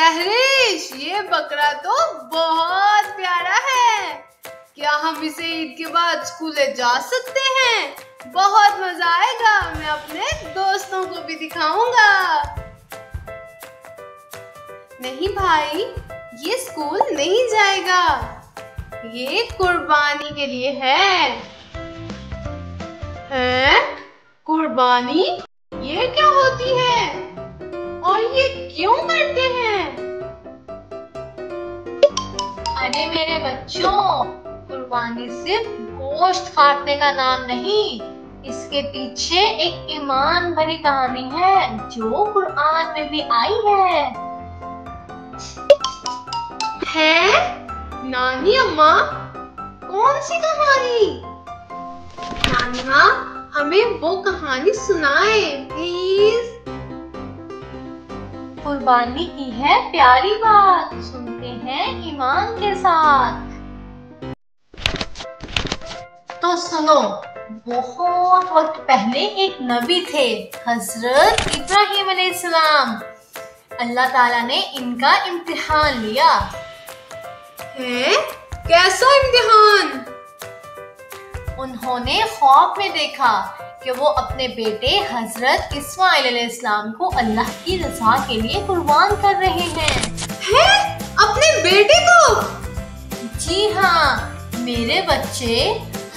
तहरीश, ये बकरा तो बहुत प्यारा है। क्या हम इसे ईद के बाद स्कूल जा सकते हैं? बहुत मजा आएगा, मैं अपने दोस्तों को भी दिखाऊंगा। नहीं भाई, ये स्कूल नहीं जाएगा, ये कुर्बानी के लिए है। कुर्बानी? ये क्या होती है और ये क्यों करते हैं? अरे मेरे बच्चों, कुर्बानी सिर्फ गोश्त काटने का नाम नहीं, इसके पीछे एक ईमान भरी कहानी है जो कुरान में भी आई है। नानी अम्मा, कौन सी कहानी? नानी माँ, हमें वो कहानी सुनाए प्लीज। कुर्बानी की है प्यारी बात, सुनते हैं ईमान के साथ। तो सुनो, बहुत वक्त पहले एक नबी थे, हजरत इब्राहिम अलैहिस्सलाम। अल्लाह ताला ने इनका इम्तिहान लिया। कैसा इम्तिहान? उन्होंने ख्वाब में देखा कि वो अपने बेटे हजरत इस्माइल अलैहिस्सलाम को अल्लाह की रज़ा के लिए कुर्बान कर रहे हैं। अपने बेटे को? जी हाँ, मेरे बच्चे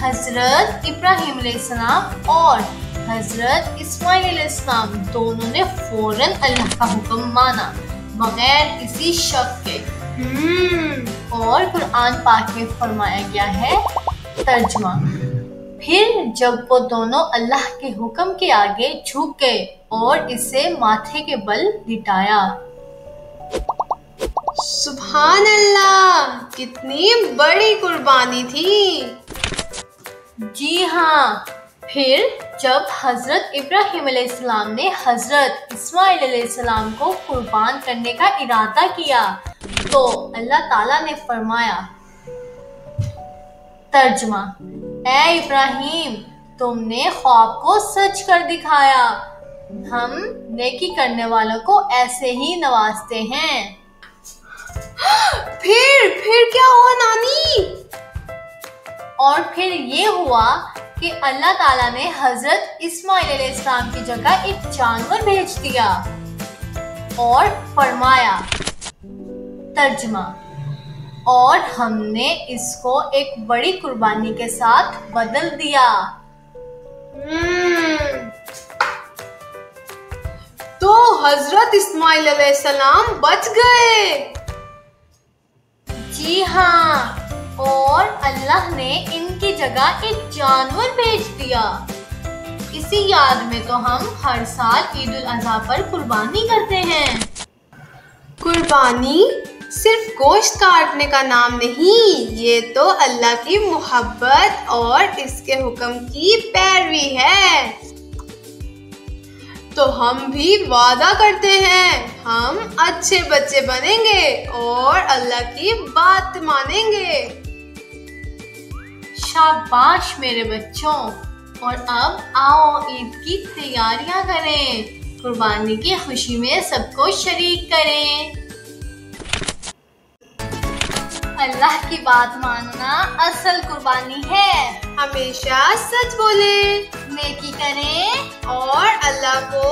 हजरत इब्राहिम अलैहिस्सलाम और हजरत इस्माइल अलैहिस्सलाम दोनों ने फौरन अल्लाह का हुक्म माना, बगैर किसी शक के। और कुरान पाक में फरमाया गया है, तर्जुमा, फिर जब वो दोनों अल्लाह के हुक्म के आगे झुक गए और इसे माथे के बल लिटाया। सुभान अल्लाह, कितनी बड़ी कुर्बानी थी। जी हाँ, फिर जब हजरत इब्राहिम अलैहिस्सलाम ने हजरत इस्माइल अलैहिस्सलाम को कुर्बान करने का इरादा किया तो अल्लाह ताला ने फरमाया, तर्जुमा, ऐ इब्राहिम, तुमने ख्वाब को सच कर दिखाया, हम नेकी करने वालों को ऐसे ही नवाजते हैं। फिर क्या हुआ नानी? और फिर ये हुआ कि अल्लाह ताला ने हजरत इस्माइल अलैहिस्सलाम की जगह एक जानवर भेज दिया और फरमाया, तर्जुमा, और हमने इसको एक बड़ी कुर्बानी के साथ बदल दिया। तो हजरत इस्माइल अलैहिस्सलाम बच गए। जी हाँ, और अल्लाह ने इनकी जगह एक जानवर भेज दिया। इसी याद में तो हम हर साल ईद उल अज़हा पर कुर्बानी करते हैं। कुर्बानी सिर्फ गोश्त काटने का नाम नहीं, ये तो अल्लाह की मोहब्बत और इसके हुक्म की पैरवी है। तो हम भी वादा करते हैं, हम अच्छे बच्चे बनेंगे और अल्लाह की बात मानेंगे। शाबाश मेरे बच्चों, और अब आओ ईद की तैयारियां करें, कुर्बानी की खुशी में सबको शरीक करें। अल्लाह की बात मानना असल कुर्बानी है। हमेशा सच बोले, नेकी करें और अल्लाह को